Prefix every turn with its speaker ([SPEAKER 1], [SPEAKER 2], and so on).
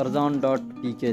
[SPEAKER 1] Arzon.pk